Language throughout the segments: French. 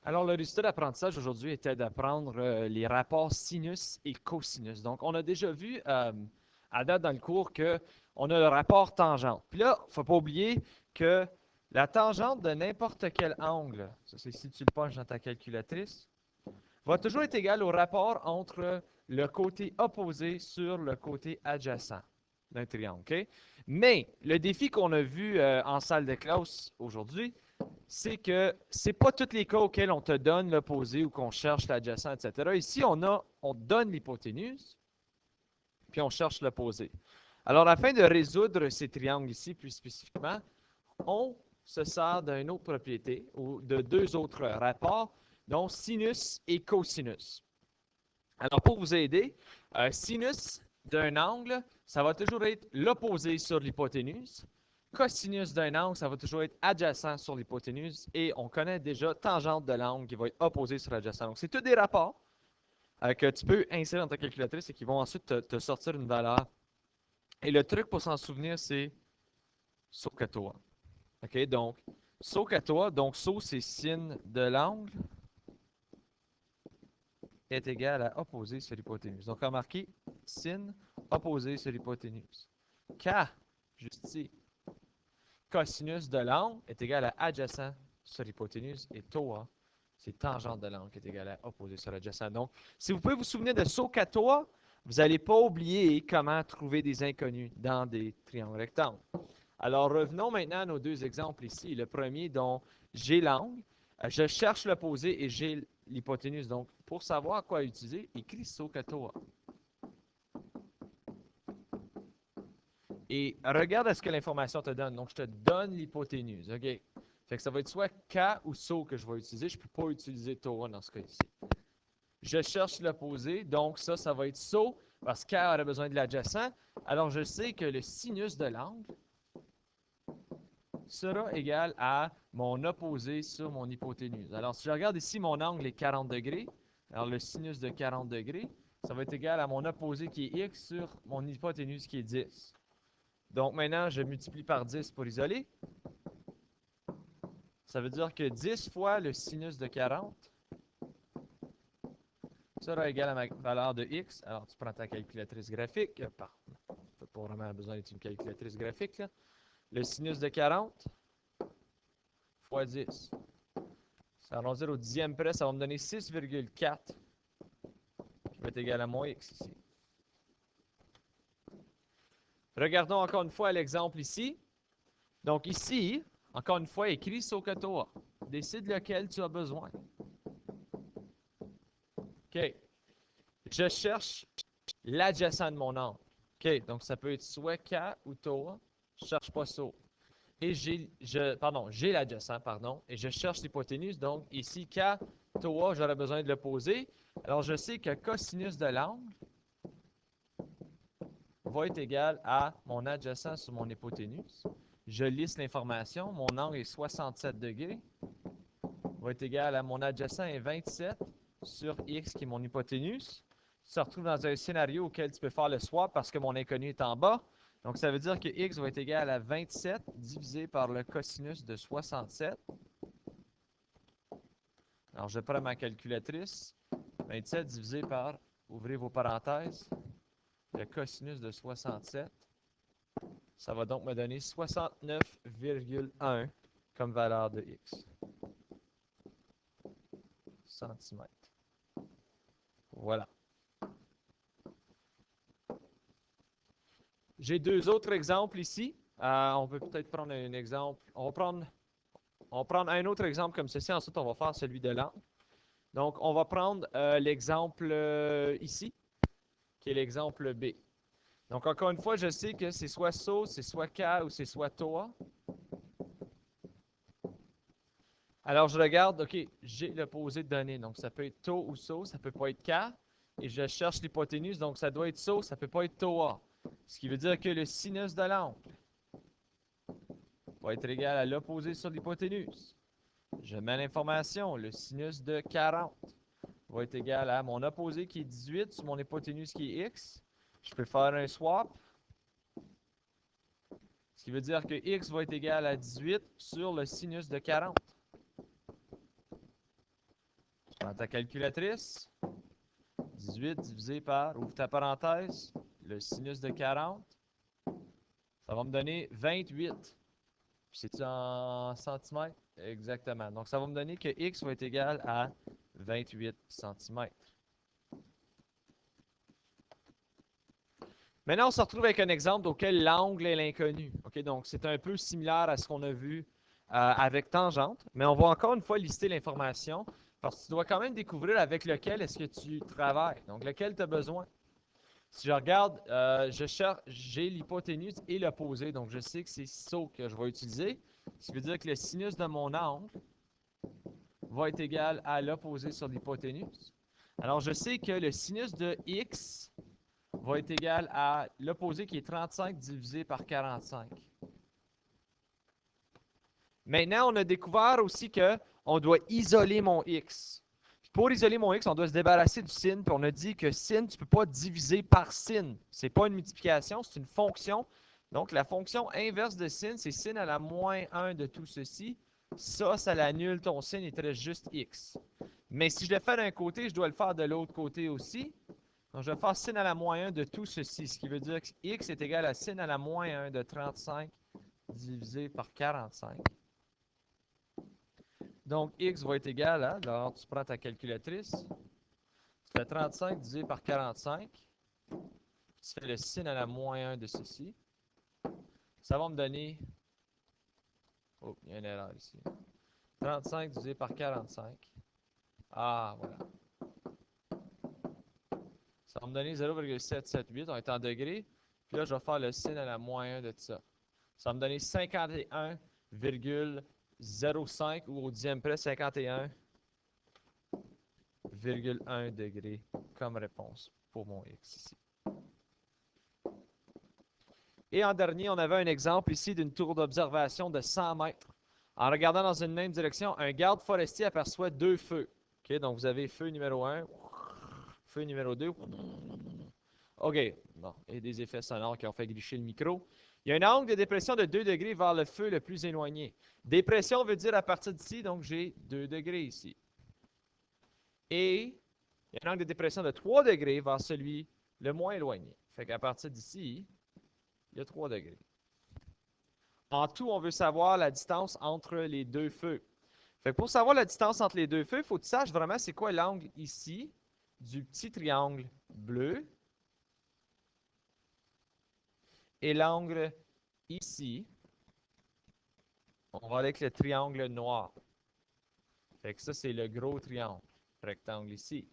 Alors, le résultat d'apprentissage aujourd'hui était d'apprendre les rapports sinus et cosinus. Donc, on a déjà vu à date dans le cours qu'on a le rapport tangente. Puis là, il ne faut pas oublier que la tangente de n'importe quel angle, ça c'est si tu le punches dans ta calculatrice, va toujours être égale au rapport entre le côté opposé sur le côté adjacent d'un triangle. OK? Mais le défi qu'on a vu en salle de classe aujourd'hui, c'est que c'est pas tous les cas auxquels on te donne l'opposé ou qu'on cherche l'adjacent, etc. Ici, on donne l'hypoténuse, puis on cherche l'opposé. Alors, afin de résoudre ces triangles ici, plus spécifiquement, on se sert d'une autre propriété ou de deux autres rapports, dont sinus et cosinus. Alors, pour vous aider, sinus d'un angle, ça va toujours être l'opposé sur l'hypoténuse. Cosinus d'un angle, ça va toujours être adjacent sur l'hypoténuse. Et on connaît déjà tangente de l'angle qui va être opposé sur l'adjacent. Donc, c'est tous des rapports que tu peux insérer dans ta calculatrice et qui vont ensuite te sortir une valeur. Et le truc pour s'en souvenir, c'est SOHCAHTOA. OK? Donc, SOHCAHTOA, donc SO, c'est sin de l'angle est égal à opposé sur l'hypoténuse. Donc, remarquez, sin opposé sur l'hypoténuse. K, juste ici, cosinus de l'angle est égal à adjacent sur l'hypoténuse. Et TOA, c'est tangente de l'angle qui est égal à opposé sur l'adjacent. Donc, si vous pouvez vous souvenir de SOHCAHTOA, vous n'allez pas oublier comment trouver des inconnus dans des triangles rectangles. Alors, revenons maintenant à nos deux exemples ici. Le premier, dont j'ai l'angle, je cherche l'opposé et j'ai l'hypoténuse. Donc, pour savoir quoi utiliser, écris SOHCAHTOA. Et regarde ce que l'information te donne. Donc, je te donne l'hypoténuse. OK? Fait que ça va être soit K ou SO que je vais utiliser. Je ne peux pas utiliser TOA dans ce cas-ci. Je cherche l'opposé. Donc, ça va être SO parce que K aurait besoin de l'adjacent. Alors, je sais que le sinus de l'angle sera égal à mon opposé sur mon hypoténuse. Alors, si je regarde ici, mon angle est 40 degrés. Alors, le sinus de 40 degrés, ça va être égal à mon opposé qui est x sur mon hypoténuse qui est 10. Donc, maintenant, je multiplie par 10 pour isoler. Ça veut dire que 10 fois le sinus de 40 sera égal à ma valeur de x. Alors, tu prends ta calculatrice graphique. Tu n'as pas vraiment besoin d'être une calculatrice graphique, là. Le sinus de 40 fois 10. Ça va dire au dixième près, ça va me donner 6,4 qui va être égal à mon x ici. Regardons encore une fois l'exemple ici. Donc ici, encore une fois, écris SOHCAHTOA. Décide lequel tu as besoin. OK. Je cherche l'adjacent de mon angle. OK. Donc ça peut être soit K ou TOA. Je ne cherche pas SO. Et j'ai l'adjacent, et je cherche l'hypoténuse. Donc ici, K, TOA, j'aurais besoin de l'opposé. Alors je sais que cosinus de l'angle va être égal à mon adjacent sur mon hypoténuse. Je lisse l'information. Mon angle est 67 degrés. Va être égal à mon adjacent est 27 sur x qui est mon hypoténuse. Tu te retrouves dans un scénario auquel tu peux faire le swap parce que mon inconnu est en bas. Donc, ça veut dire que x va être égal à 27 divisé par le cosinus de 67. Alors, je prends ma calculatrice. 27 divisé par, ouvrez vos parenthèses, le cosinus de 67. Ça va donc me donner 69,1 comme valeur de x. Centimètres. Voilà. J'ai deux autres exemples ici. On peut peut-être prendre un exemple. On va prendre un autre exemple comme ceci. Ensuite, on va faire celui de l'angle. Donc, on va prendre l'exemple ici, qui est l'exemple B. Donc, encore une fois, je sais que c'est soit SO, c'est soit K ou c'est soit TOA. Alors, je regarde, OK, j'ai l'opposé de données. Donc, ça peut être TO ou SO, ça ne peut pas être K. Et je cherche l'hypoténuse, donc ça doit être SO, ça ne peut pas être TOA. Ce qui veut dire que le sinus de l'angle va être égal à l'opposé sur l'hypoténuse. Je mets l'information, le sinus de 40 va être égal à mon opposé qui est 18 sur mon hypoténuse qui est x. Je peux faire un swap. Ce qui veut dire que x va être égal à 18 sur le sinus de 40. Prends ta calculatrice. 18 divisé par, ouvre ta parenthèse, le sinus de 40. Ça va me donner 28. C'est-tu en centimètres? Exactement. Donc, ça va me donner que x va être égal à 28 centimètres. Maintenant, on se retrouve avec un exemple auquel l'angle est l'inconnu. OK? Donc, c'est un peu similaire à ce qu'on a vu avec tangente, mais on va encore une fois lister l'information parce que tu dois quand même découvrir avec lequel est-ce que tu travailles. Donc, lequel tu as besoin. Si je regarde, j'ai l'hypoténuse et l'opposé, donc je sais que c'est ça que je vais utiliser. Ce qui veut dire que le sinus de mon angle va être égal à l'opposé sur l'hypoténuse. Alors, je sais que le sinus de x va être égal à l'opposé qui est 35 divisé par 45. Maintenant, on a découvert aussi qu'on doit isoler mon x. Pour isoler mon x, on doit se débarrasser du sin, puis on a dit que sin, tu ne peux pas diviser par sin. Ce n'est pas une multiplication, c'est une fonction. Donc, la fonction inverse de sin, c'est sin à la moins 1 de tout ceci. Ça l'annule ton sin, il te reste juste x. Mais si je le fais d'un côté, je dois le faire de l'autre côté aussi. Donc, je vais faire sin à la moins 1 de tout ceci, ce qui veut dire que x est égal à sin à la moins 1 de 35 divisé par 45. Donc, x va être égal à, alors tu prends ta calculatrice, tu fais 35 divisé par 45, tu fais le sin à la moins 1 de ceci. Ça va me donner, oh, il y a une erreur ici, 35 divisé par 45. Ah, voilà. Ça va me donner 0,778, on est en degrés. Puis là, je vais faire le sin à la moins 1 de ça. Ça va me donner 51,05 ou au dixième près 51,1 degrés comme réponse pour mon x ici. Et en dernier, on avait un exemple ici d'une tour d'observation de 100 mètres. En regardant dans une même direction, un garde forestier aperçoit deux feux. Okay, donc, vous avez feu numéro 1, feu numéro 2. OK. Bon, et des effets sonores qui ont fait glisser le micro. Il y a un angle de dépression de 2 degrés vers le feu le plus éloigné. Dépression veut dire à partir d'ici, donc j'ai 2 degrés ici. Et il y a un angle de dépression de 3 degrés vers celui le moins éloigné. Fait qu'à partir d'ici, il y a 3 degrés. En tout, on veut savoir la distance entre les deux feux. Fait que pour savoir la distance entre les deux feux, il faut que tu saches vraiment c'est quoi l'angle ici du petit triangle bleu et l'angle ici. On va aller avec le triangle noir. Fait que ça, c'est le gros triangle, rectangle ici.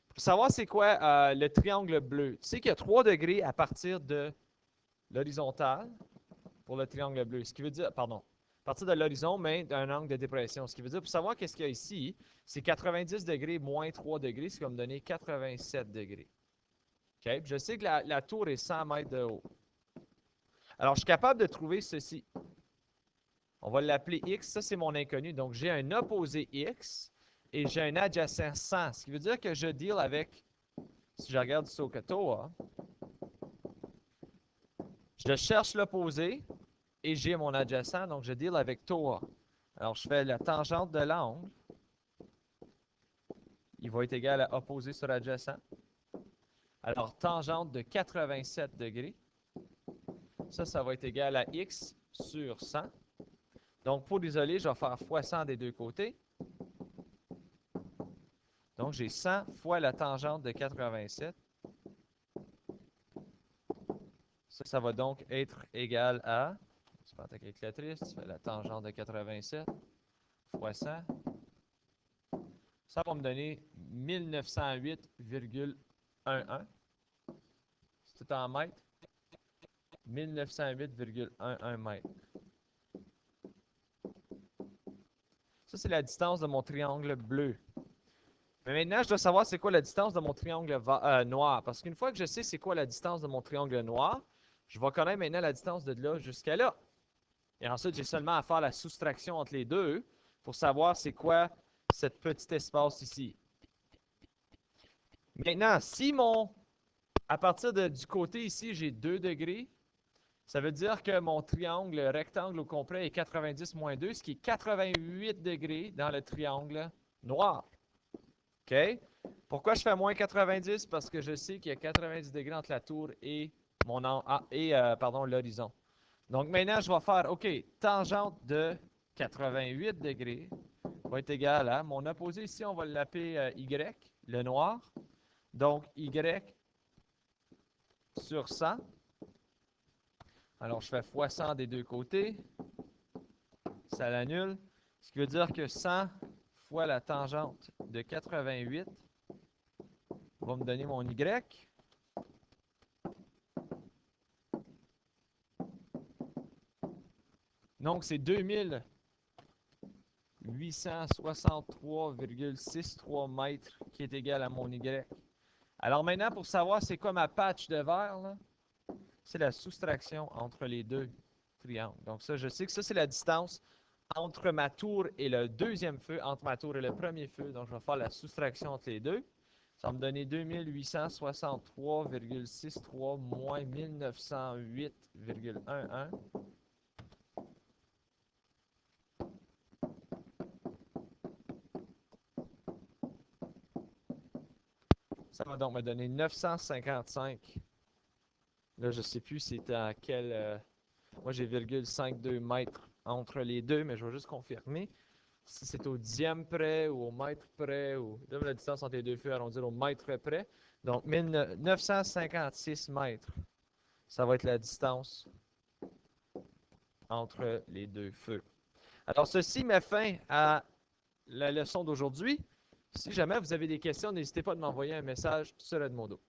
Pour savoir c'est quoi le triangle bleu, tu sais qu'il y a 3 degrés à partir de l'horizontale pour le triangle bleu. Ce qui veut dire, pardon, à partir de l'horizon, mais d'un angle de dépression. Ce qui veut dire, pour savoir qu'est-ce qu'il y a ici, c'est 90 degrés moins 3 degrés, ce qui va me donner 87 degrés. OK? Je sais que la tour est 100 mètres de haut. Alors, je suis capable de trouver ceci. On va l'appeler x. Ça, c'est mon inconnu. Donc, j'ai un opposé x et j'ai un adjacent 100. Ce qui veut dire que je deal avec, si je regarde SOHCAHTOA, je cherche l'opposé et j'ai mon adjacent. Donc, je deal avec TOA. Alors, je fais la tangente de l'angle. Il va être égal à opposé sur adjacent. Alors, tangente de 87 degrés. Ça va être égal à x sur 100. Donc, pour l'isoler, je vais faire fois 100 des deux côtés. Donc, j'ai 100 fois la tangente de 87. Ça va donc être égal à, tu prends ta calculatrice, tu fais la tangente de 87 fois 100. Ça va me donner 1908,11. C'est tout en mètres. 1908,11 mètres. Ça, c'est la distance de mon triangle bleu. Mais maintenant, je dois savoir c'est quoi la distance de mon triangle noir. Parce qu'une fois que je sais c'est quoi la distance de mon triangle noir, je vais connaître maintenant la distance de là jusqu'à là. Et ensuite, j'ai seulement à faire la soustraction entre les deux pour savoir c'est quoi ce petit espace ici. Maintenant, si à partir du côté ici, j'ai 2 degrés, ça veut dire que mon triangle rectangle au complet est 90 moins 2, ce qui est 88 degrés dans le triangle noir. OK? Pourquoi je fais moins 90? Parce que je sais qu'il y a 90 degrés entre la tour et l'horizon. Donc maintenant, je vais faire, OK, tangente de 88 degrés va être égale à mon opposé ici, on va l'appeler Y, le noir. Donc Y sur 100. Alors je fais fois 100 des deux côtés. Ça l'annule. Ce qui veut dire que 100 fois la tangente de 88 va me donner mon Y. Donc, c'est 2863,63 mètres qui est égal à mon Y. Alors maintenant, pour savoir c'est quoi ma patch de verre, c'est la soustraction entre les deux triangles. Donc ça, je sais que ça, c'est la distance entre ma tour et le deuxième feu, entre ma tour et le premier feu. Donc, je vais faire la soustraction entre les deux. Ça va me donner 2863,63 moins 1908,11. Ça va donc me donner 955. Là, je ne sais plus c'était à quel... moi, j'ai 0,52 mètres entre les deux, mais je vais juste confirmer. Si c'est au dixième près ou au mètre près, ou là, la distance entre les deux feux, allons dire au mètre près. Donc, 956 mètres, ça va être la distance entre les deux feux. Alors, ceci met fin à la leçon d'aujourd'hui. Si jamais vous avez des questions, n'hésitez pas à m'envoyer un message sur Edmodo.